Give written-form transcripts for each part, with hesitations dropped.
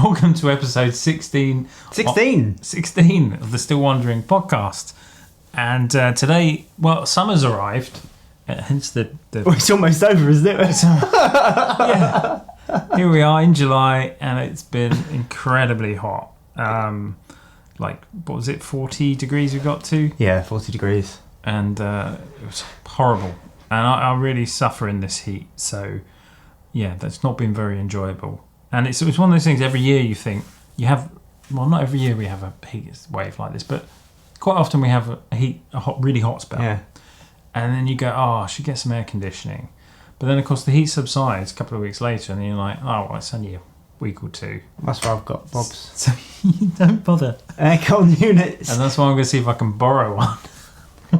welcome to episode 16. 16 of the Still Wondering podcast. And today, well, summer's arrived, hence the... Well, it's almost over, isn't it? Yeah. Here we are in July, and it's been incredibly hot. What was it, 40 degrees we got to? Yeah, 40 degrees. And it was horrible. And I really suffer in this heat, so yeah, that's not been very enjoyable. And it's one of those things, every year you think, you have, well, not every year we have a heat wave like this, but quite often we have really hot spell. Yeah. And then you go, oh, I should get some air conditioning. But then, of course, the heat subsides a couple of weeks later, and then you're like, oh, well, it's only a week or two. That's why I've got Bob's. So you don't bother. Aircon units. And that's why I'm going to see if I can borrow one.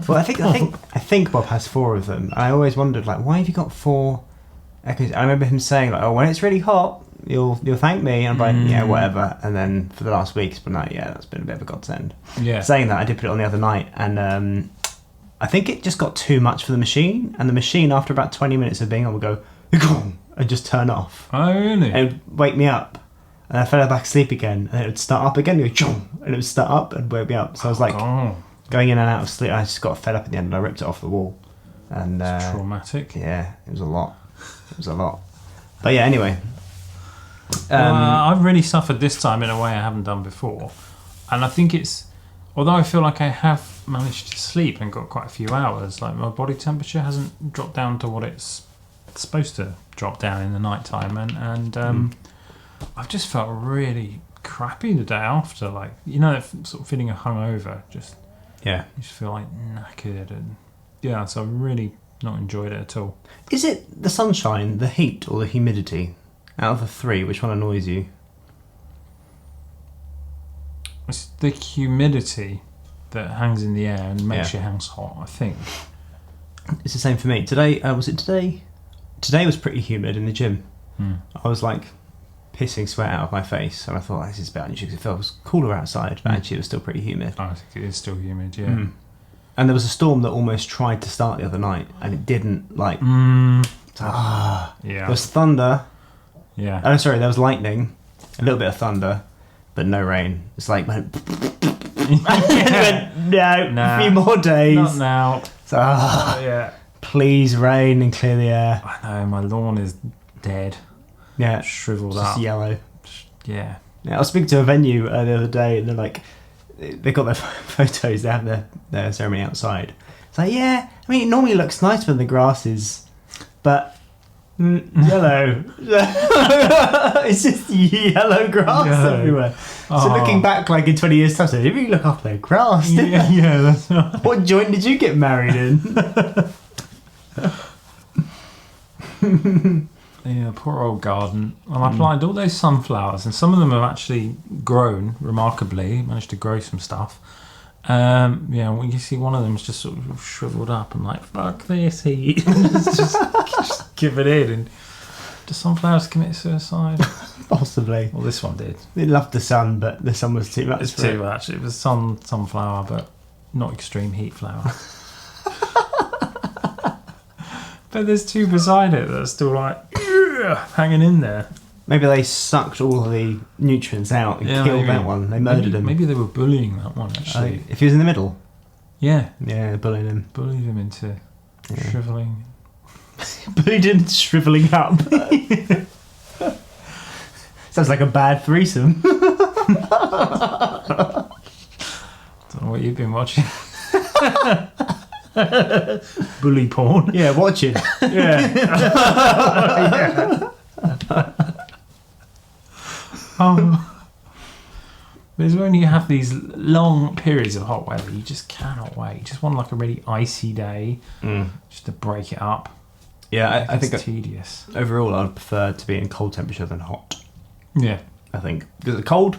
Well, I think Bob has 4 of them. I always wondered, like, why have you got 4 air conditioners? I remember him saying, like, oh, when it's really hot, you'll thank me. And I'm like, yeah, whatever. And then for the last week, it's been like, yeah, that's been a bit of a godsend. Yeah. Saying that, I did put it on the other night, and I think it just got too much for the machine. And the machine, after about 20 minutes of being on, would go, and just turn off. Oh, really? And it would wake me up. And I fell back asleep again. And it would start up again. And it would start up and wake me up. So I was like, going in and out of sleep. I just got fed up in the end, and I ripped it off the wall. And traumatic. Yeah, it was a lot. But yeah, anyway. I've really suffered this time in a way I haven't done before. And I think it's, although I feel like I have managed to sleep and got quite a few hours, like my body temperature hasn't dropped down to what it's supposed to drop down in the night time. And I've just felt really crappy the day after. Like, you know, sort of feeling hungover. Yeah. You just feel like knackered. And yeah, so I've really not enjoyed it at all. Is it the sunshine, the heat, or the humidity? Out of the 3, which one annoys you? It's the humidity that hangs in the air and makes your house hot, I think. It's the same for me. Today, was it today? Today was pretty humid in the gym. I was like pissing sweat out of my face, and I thought, this is bad because it felt cooler outside, but actually it was still pretty humid. I think it is still humid, yeah. And there was a storm that almost tried to start the other night, and it didn't, like... Yeah. There was thunder. Yeah. Oh, sorry, there was lightning, a little bit of thunder, but no rain. It's like... no, a few more days. Not now. So, yeah. Please rain and clear the air. I know, my lawn is dead. Yeah. Shriveled just up. Yellow. Yeah. I was speaking to a venue the other day, and they're like, they got their photos, they have their ceremony outside. It's like, yeah, I mean, it normally looks nice when the grass is, but yellow. It's just yellow grass everywhere. So looking back, like in 20 years' time, so if you look after their grass, yeah, that's right. What joint did you get married in? Yeah, poor old garden. Well, I planted all those sunflowers, and some of them have actually grown remarkably. Managed to grow some stuff. Yeah, when you see one of them's just sort of shriveled up, and like, fuck this heat, just give it in. And do sunflowers commit suicide? Possibly. Well, this one did. It loved the sun, but the sun was too much. It's too much. It was sunflower, but not extreme heat flower. But there's 2 beside it that are still like hanging in there. Maybe they sucked all the nutrients out and killed that one. They murdered him. Maybe they were bullying that one, actually. If he was in the middle? Yeah. Yeah, bullying him. Bullied him into shrivelling. Bullied him into shrivelling up. Sounds like a bad threesome. Don't know what you've been watching. Bully porn. Yeah, watching. Yeah. There's when you have these long periods of hot weather, you just cannot wait. You just want like a really icy day, just to break it up. Yeah, I think it's tedious. Overall, I'd prefer to be in cold temperature than hot. Yeah, I think because the cold,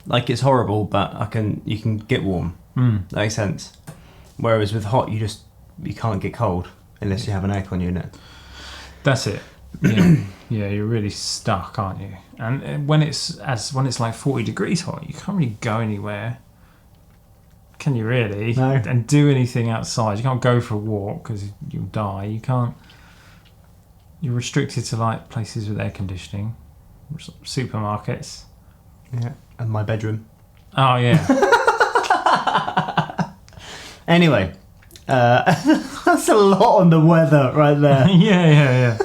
like, it's horrible, but you can get warm. That makes sense. Whereas with hot, you can't get cold unless you have an aircon unit. That's it. Yeah, yeah, you're really stuck, aren't you? And when it's like 40 degrees hot, you can't really go anywhere. Can you really? No. And do anything outside? You can't go for a walk because you'll die. You can't. You're restricted to like places with air conditioning, supermarkets. Yeah, and my bedroom. Oh yeah. Anyway, that's a lot on the weather right there. yeah.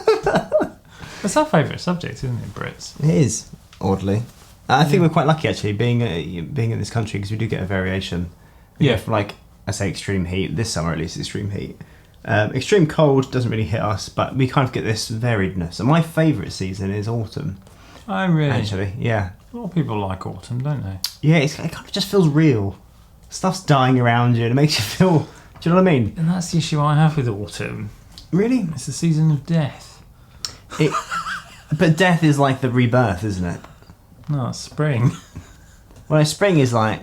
That's our favourite subject, isn't it, Brits? It is, oddly. I think we're quite lucky actually being in this country because we do get a variation. We get from, like I say, extreme heat this summer, at least extreme heat. Extreme cold doesn't really hit us, but we kind of get this variedness. And my favourite season is autumn. Oh really? Actually, yeah. A lot of people like autumn, don't they? Yeah, it kind of just feels real. Stuff's dying around you and it makes you feel... Do you know what I mean? And that's the issue I have with autumn. Really? It's the season of death. But death is like the rebirth, isn't it? No, it's spring. Well, spring is like...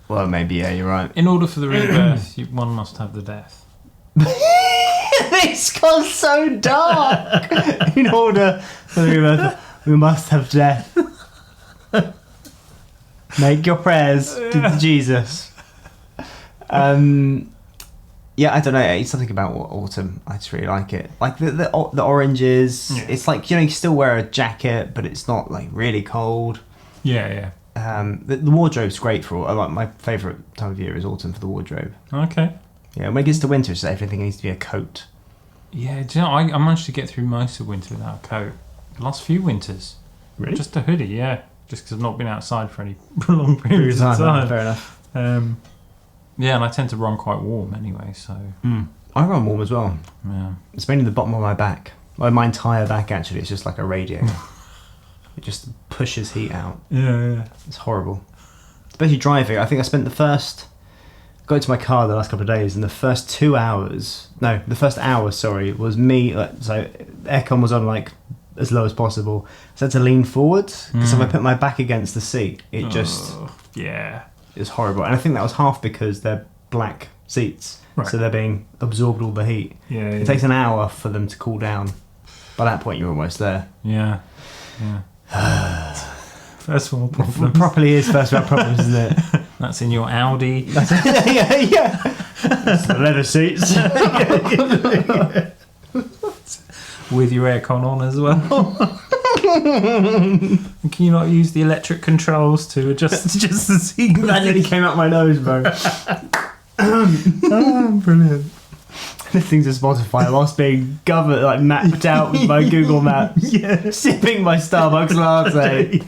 Well, maybe, yeah, you're right. In order for the rebirth, one must have the death. It's gone so dark! In order for the rebirth, we must have death. Make your prayers to Jesus. Yeah, I don't know. It's something about autumn. I just really like it. Like the oranges. Yeah. It's like, you can still wear a jacket, but it's not like really cold. Yeah. The wardrobe's great for. Like my favourite time of year is autumn for the wardrobe. Okay. Yeah, when it gets to winter, it's everything needs to be a coat. Yeah, do you know, I managed to get through most of winter without a coat. The last few winters. Really? Just a hoodie, yeah. Just because I've not been outside for any prolonged periods of time. Fair enough. Yeah, and I tend to run quite warm anyway, so... I run warm as well. Yeah. It's mainly the bottom of my back. Well, my entire back, actually. It's just like a radiator. It just pushes heat out. Yeah. It's horrible. Especially driving. I think I spent got into my car the last couple of days, and the first hour, was me. So aircon was on like as low as possible. So I had to lean forwards because if I put my back against the seat, it just it's horrible. And I think that was half because they're black seats, so they're being absorbed all the heat. Yeah, it takes an hour for them to cool down. By that point, you're almost there. Yeah. First world problems. Properly is first world problems, isn't it? That's in your Audi. yeah. It's the leather seats. With your aircon on as well. Can you not use the electric controls to adjust the seat? That nearly came out my nose, bro. Brilliant. Listening to Spotify whilst being mapped out with my Google Maps. Yeah. Sipping my Starbucks latte.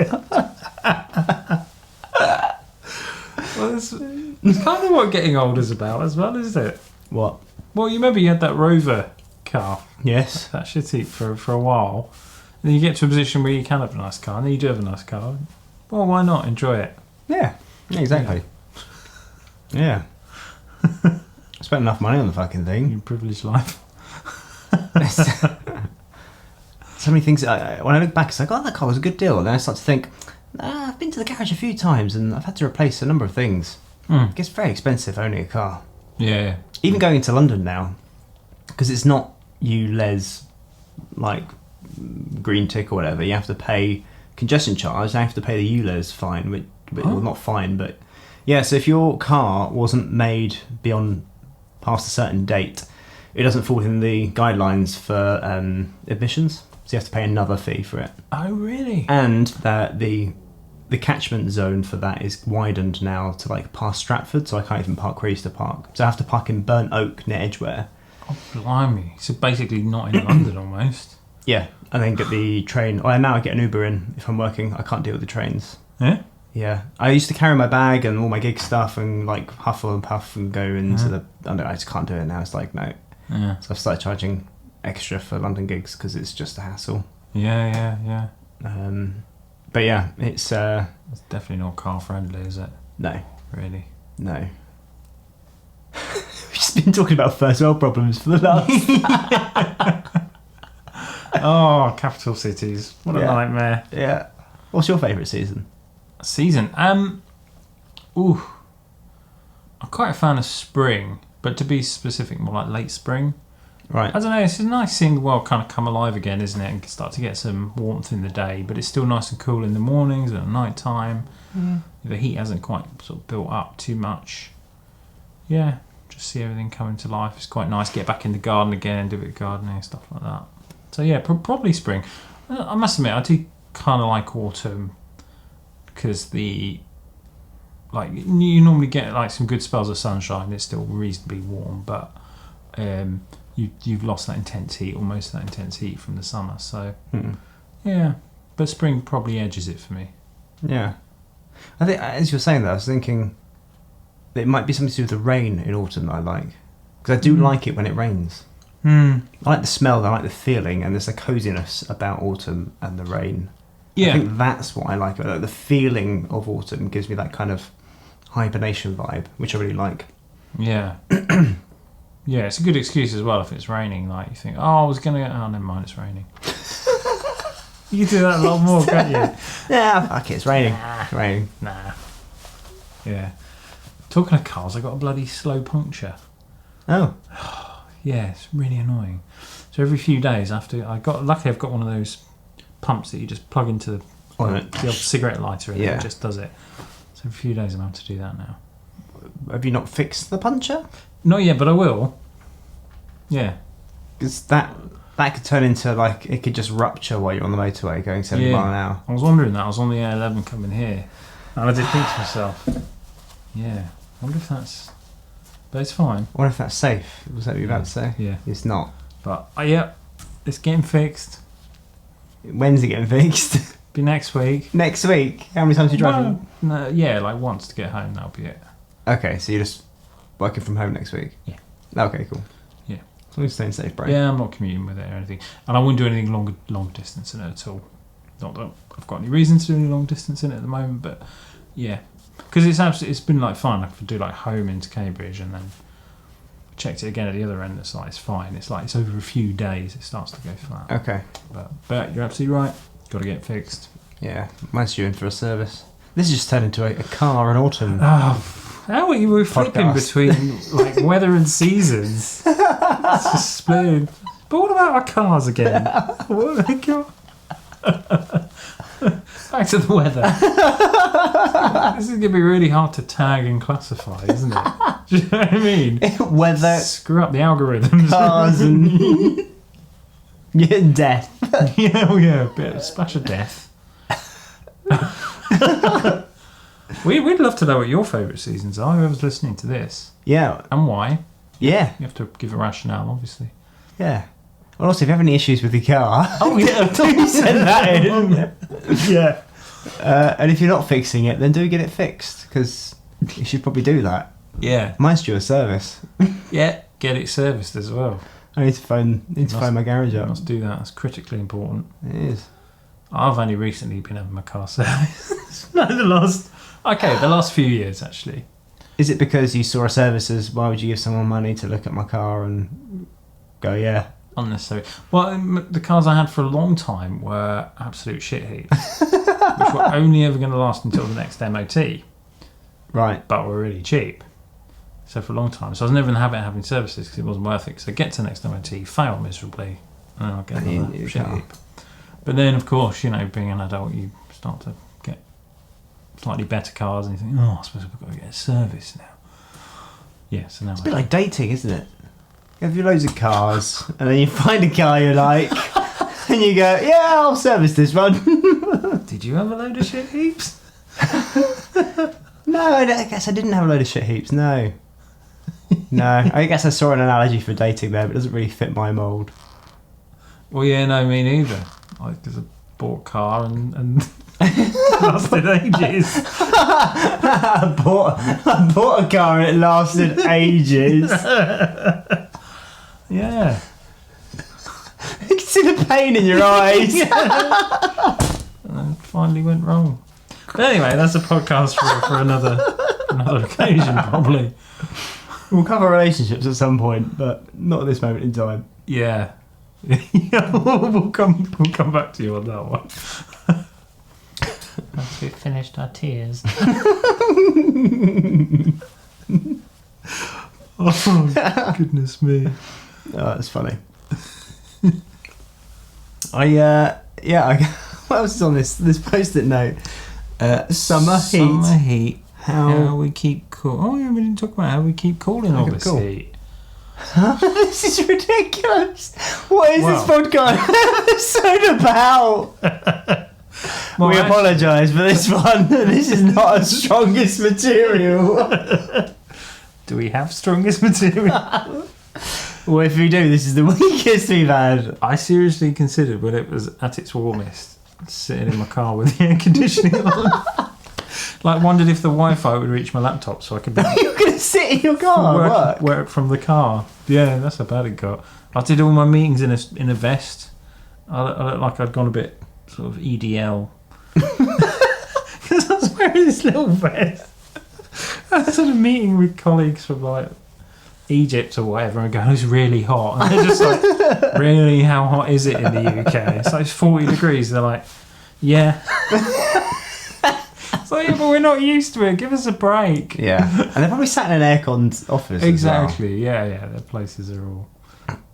Well, it's kind of what getting old is about as well, isn't it? What? Well, you remember you had that Rover car. Yes. That shitty for a while. And then you get to a position where you can have a nice car, and then you do have a nice car. Well, why not? Enjoy it. Yeah, exactly. Yeah. I spent enough money on the fucking thing. Your privileged life. So many things. When I look back, it's like, oh, that car was a good deal. And then I start to think, I've been to the garage a few times and I've had to replace a number of things. It gets very expensive owning a car. Yeah. Even going into London now, because it's not ULEZ, like green tick or whatever. You have to pay congestion charge. I have to pay the ULEZ fine, well, not fine, but yeah. So if your car wasn't made past a certain date, it doesn't fall within the guidelines for emissions. So you have to pay another fee for it. Oh, really? And that the catchment zone for that is widened now to like past Stratford, so I can't even park where I used to park. So I have to park in Burnt Oak near Edgware. Oh, blimey. So basically not in London almost. Yeah, and then get the train. Or now I get an Uber in if I'm working. I can't deal with the trains. Yeah? Yeah. I used to carry my bag and all my gig stuff and like huffle and puff and go into I just can't do it now. It's like, no. Yeah. So I've started charging extra for London gigs because it's just a hassle. Yeah. But yeah, it's definitely not car friendly, is it? No. Really? No. We've just been talking about first world problems for the last... Oh, capital cities. What a nightmare. Yeah. What's your favourite season? I'm quite a fan of spring, but to be specific, more like late spring. Right. I don't know, it's nice seeing the world kind of come alive again, isn't it? And start to get some warmth in the day, but it's still nice and cool in the mornings and at night time. The heat hasn't quite sort of built up too much. Yeah, just see everything coming to life. It's quite nice. Get back in the garden again, do a bit of gardening and stuff like that. So yeah, probably spring. I must admit, I do kind of like autumn because you normally get like some good spells of sunshine. It's still reasonably warm, but you've lost that intense heat, almost that intense heat from the summer. So yeah, but spring probably edges it for me. Yeah, I think as you're saying that, I was thinking that it might be something to do with the rain in autumn that I like, because I do like it when it rains. I like the smell, I like the feeling, and there's a coziness about autumn and the rain. Yeah, I think that's what I like about it. The feeling of autumn gives me that kind of hibernation vibe, which I really like. Yeah. Yeah, it's a good excuse as well if it's raining. Like you think, oh, I was gonna. Oh, never mind, it's raining. You do that a lot more, can't you? Yeah, fuck it, it's raining. Nah. It's raining. Nah. Yeah. Talking of cars, I got a bloody slow puncture. Oh. Yeah, it's really annoying. So every few days luckily I've got one of those pumps that you just plug into the old cigarette lighter and it just does it. So every few days I'm having to do that now. Have you not fixed the puncture? Not yet, but I will. Yeah. Because that could turn into like, it could just rupture while you're on the motorway going 70 mile an hour. I was wondering that. I was on the A11 coming here and I did think to myself, yeah, I wonder if that's... But it's fine. I wonder if that's safe. Was that what you were about to say? Yeah. It's not. But, yeah, it's getting fixed. When's it getting fixed? Be next week. Next week? How many times are you driving? No, yeah, like once to get home, that'll be it. Okay, so you're just working from home next week? Yeah. Okay, cool. Yeah. As long as you're staying safe, bro. Yeah, I'm not commuting with it or anything. And I wouldn't do anything long distance in it at all. Not that I've got any reason to do any long distance in it at the moment, but yeah. Because it's been like fine. I could do like home into Cambridge and then checked it again at the other end. It's like it's fine. It's like it's over a few days it starts to go flat. Okay. But you're absolutely right. Got to get it fixed. Yeah, mine's due in for a service. This has just turned into a car in autumn. Oh, how are you flipping between like weather and seasons? It's just splitting. But what about our cars again? What have they got? Back to the weather. This is going to be really hard to tag and classify, isn't it? Do you know what I mean? Weather, screw up the algorithms. cars, and yeah, death. Yeah, a bit of splash of death. We'd love to know what your favourite seasons are. Whoever's listening to this, Yeah, and why. yeah, You have to give a rationale, obviously. yeah. Well, also, if you have any issues with your car, Oh yeah, do send that in. Yeah. And if you're not fixing it, then do get it fixed, because you should probably do that. Yeah. Mine's due a service. Yeah. Get it serviced as well. I need to phone my garage You up. must do that. That's critically important. It is. I've only recently been having my car serviced. The last few years actually. Is it because you saw a service as, why would you give someone money to look at my car and go, yeah? Unnecessary. Well, the cars I had for a long time were absolute shit heaps, which were only ever going to last until the next MOT, Right. but were really cheap. So for a long time. So I was never in the habit of having services because it wasn't worth it. So I get to the next MOT, fail miserably, and then I'll get another shit heap. But then, of course, being an adult, you start to get slightly better cars and you think, oh, I suppose I've got to get a service now. Yeah, so now It's a bit like dating, isn't it? You have loads of cars, and then you find a car you like, and you go, yeah, I'll service this one. Did you have a load of shit heaps? No, I guess I didn't have a load of shit heaps, no. No, I guess I saw an analogy for dating there, but it doesn't really fit my mould. Well, yeah, no, me neither. Because I bought a car and lasted ages. I bought a car and it lasted ages. Yeah. You can see the pain in your eyes. And it finally went wrong. But anyway, that's a podcast for another occasion, probably. We'll cover relationships at some point, but not at this moment in time. Yeah. Yeah, we'll come back to you on that one. Once we've finished our tears. Oh, goodness me. Oh, that's funny. What else is on this post-it note? Summer heat. How we keep cool. Oh yeah, we didn't talk about how we keep cooling all this heat. This is ridiculous. What is this podcast episode about? We apologise for this one. This is not our strongest material. Do we have strongest material? Well, if we do, this is the weakest we've had. I seriously considered when it was at its warmest, sitting in my car with the air conditioning on. Like, wondered if the Wi-Fi would reach my laptop so I could You're going to sit in your car and work? work from the car. Yeah, that's how bad it got. I did all my meetings in a vest. I looked like I'd gone a bit sort of EDL. Because I was wearing this little vest. I was at a meeting with colleagues from like Egypt or whatever and going, it's really hot. And they're just like, really, how hot is it in the UK? It's like 40 degrees. They're like, yeah. It's like, yeah, but we're not used to it. Give us a break. Yeah. And they're probably sat in an aircon office. Exactly. Yeah. Their places are all.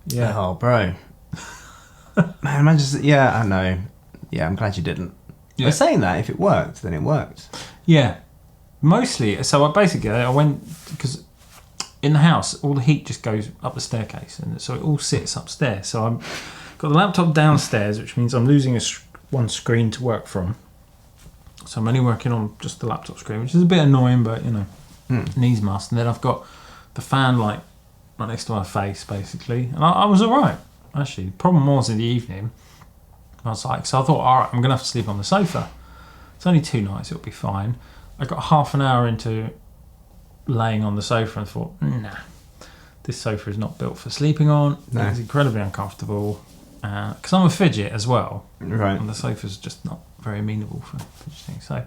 Yeah. Oh, bro. Man, imagine. Yeah, I know. Yeah, I'm glad you didn't. Yeah. But saying that, if it worked, then it worked. Yeah. Mostly. So I went, because in the house, all the heat just goes up the staircase. And so it all sits upstairs. So I've got the laptop downstairs, which means I'm losing one screen to work from. So I'm only working on just the laptop screen, which is a bit annoying, but, you know, needs must. And then I've got the fan, like, right next to my face, basically. And I was all right, actually. The problem was in the evening, I was like, so I thought, all right, I'm going to have to sleep on the sofa. It's only 2 nights, it'll be fine. I got half an hour into laying on the sofa and thought, nah, this sofa is not built for sleeping on. No. It's incredibly uncomfortable. Because I'm a fidget as well. Right. And the sofa's just not very amenable for fidgeting. So,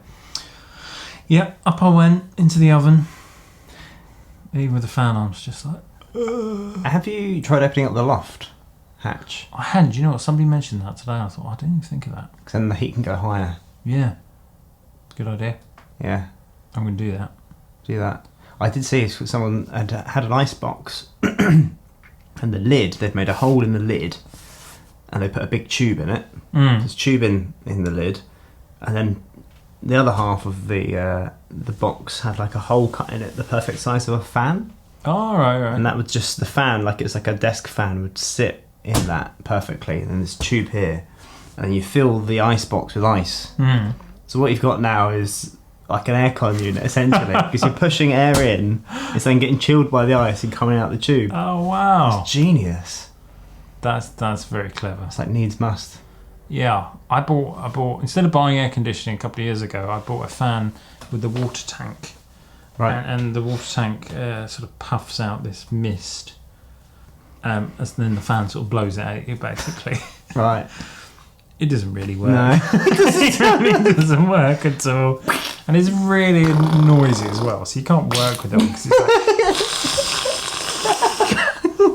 yeah, up I went into the oven. Even with the fan on, it's just like... Have you tried opening up the loft hatch? I hadn't. You know what? Somebody mentioned that today. I thought, I didn't even think of that. Because then the heat can go higher. Yeah. Good idea. Yeah. I'm going to do that. Do that. I did see someone had an ice box and the lid, they'd made a hole in the lid and they put a big tube in it. There's tube in the lid, and then the other half of the box had like a hole cut in it, the perfect size of a fan. Oh, right. And that was just the fan, like it's like a desk fan, would sit in that perfectly. And then this tube here, and you fill the ice box with ice. So what you've got now is like an aircon unit, essentially, because you're pushing air in, it's then getting chilled by the ice and coming out the tube. Oh, wow. It's genius. That's very clever. It's like needs must. Yeah, I bought instead of buying air conditioning a couple of years ago, I bought a fan with the water tank. Right. And the water tank sort of puffs out this mist, and then the fan sort of blows it at you, basically. Right. It doesn't really work. No. It really doesn't work at all. And it's really noisy as well, so you can't work with it because it's like...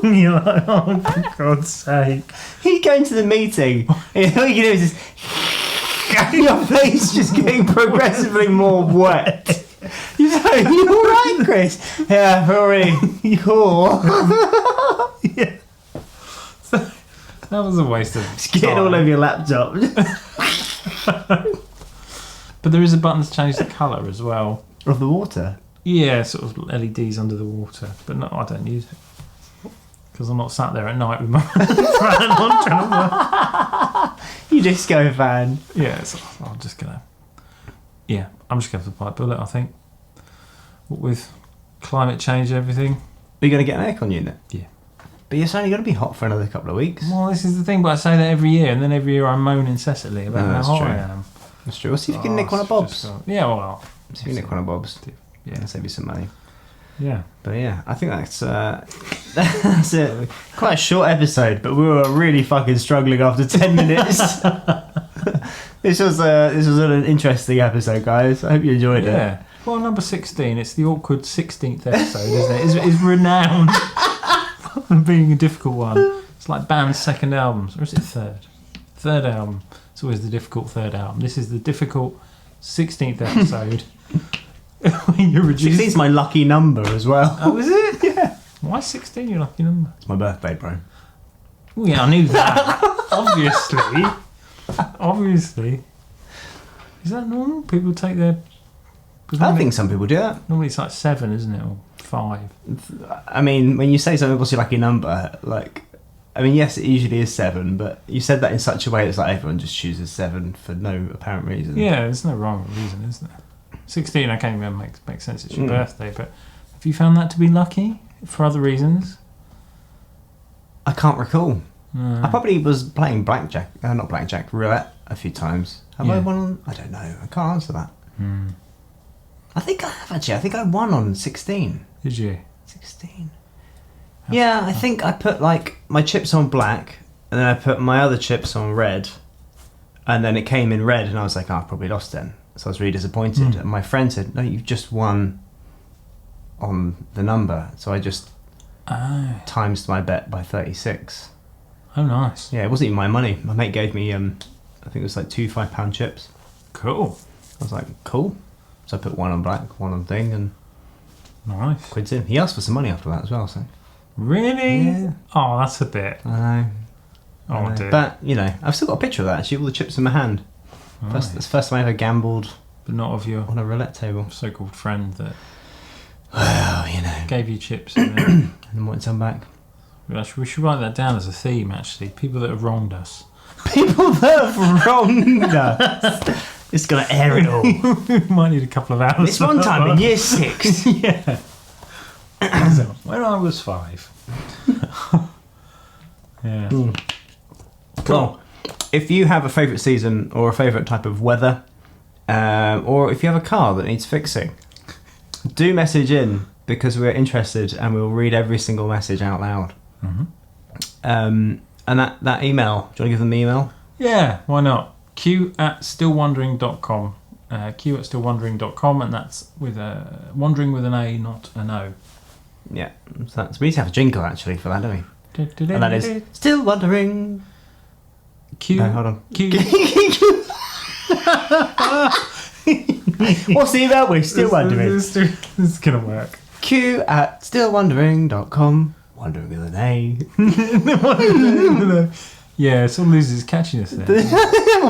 You're like, oh, for God's sake. You go into the meeting, and all you do is just... your face just getting progressively more wet. You're like, you alright, Chris? Yeah, already. Cool. Yeah. So, that was a waste of It's getting all over your laptop. But there is a button to change the colour as well. Of the water? Yeah, sort of LEDs under the water. But no, I don't use it. Because I'm not sat there at night with my fan on trying to work. You disco fan. Yeah, so I'm just going to... Yeah, I'm just going to have to bite bullet, I think. What with climate change and everything. Are you going to get an aircon unit? Yeah. But it's only going to be hot for another couple of weeks. Well, this is the thing, but I say that every year, and then every year I moan incessantly about how hot I am. That's true. We'll see if you can nick one of Bob's. Yeah, well... See if you can nick one of Bob's. Yeah. That'll save you some money. Yeah. But yeah, I think that's it. Quite a short episode, but we were really fucking struggling after 10 minutes. This was an interesting episode, guys. I hope you enjoyed it. Yeah. Well, number 16, it's the awkward 16th episode, isn't it? It's renowned for being a difficult one. It's like band's second albums, or is it third? Third album. It's always the difficult third album. This is the difficult 16th episode. When you're reduced. 16's my lucky number as well. Oh, is it? Yeah. Why 16 your lucky number? It's my birthday, bro. Oh, yeah, I knew that. Obviously. Is that normal? People take their... I think some people do that. Normally it's like 7, isn't it? Or 5. I mean, when you say something, what's your lucky number? Like, I mean, yes, it usually is 7, but you said that in such a way it's like everyone just chooses 7 for no apparent reason. Yeah, there's no wrong reason, is there? 16, I can't even make sense. It's your birthday, but have you found that to be lucky for other reasons? I can't recall. I probably was playing blackjack, not blackjack, roulette a few times. Have I won on? I don't know. I can't answer that. I think I have actually. I think I won on 16. Did you? 16. Yeah, I think I put like my chips on black, and then I put my other chips on red, and then it came in red, and I was like, oh, I probably lost then. So I was really disappointed. And my friend said, no, you've just won on the number. So I just times my bet by 36. Oh, nice. Yeah, it wasn't even my money. My mate gave me, I think it was like 2 £5 chips. Cool. I was like, cool. So I put 1 on black, 1 on thing, and nice. quids in. He asked for some money after that as well, so. Really? Yeah. Oh, that's a bit. I know. Oh, dear. But, you know, I've still got a picture of that, actually, all the chips in my hand. It's the first time I ever gambled. But not of your on a roulette table. So-called friend that. Well, you know. Gave you chips and and wanted some back. We should write that down as a theme, actually. People that have wronged us. People that have wronged us. It's going to air it all. Might need a couple of hours. This one time in year 6. Yeah. When I was 5. Yeah. Cool. If you have a favourite season or a favourite type of weather, or if you have a car that needs fixing, do message in because we're interested and we'll read every single message out loud. And that email, do you want to give them the email? Yeah, why not? q@stillwondering.com. q@stillwondering.com, and that's with a wondering with an A, not an O. Yeah, so we need to have a jingle actually for that, don't we? And that is Still Wondering. Q. No, hold on. Q. What's the email? We're still wondering. This is gonna work. q@stillwondering.com. Wondering with an A. Yeah, it sort of loses its catchiness there.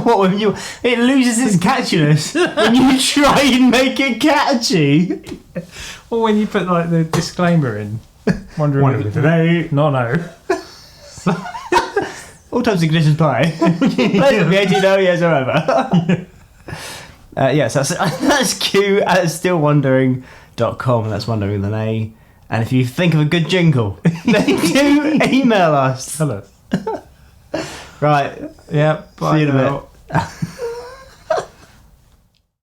What when you? It loses its catchiness when you try and make it catchy. Or when you put like the disclaimer in. Wondering with an A. No, no. All terms and conditions apply. Pleasure be 18 years or over. Yes, that's q@stillwondering.com. That's wondering with an A. And if you think of a good jingle, then do email us. Tell us. Right. Yeah. Bye. See you in a bit.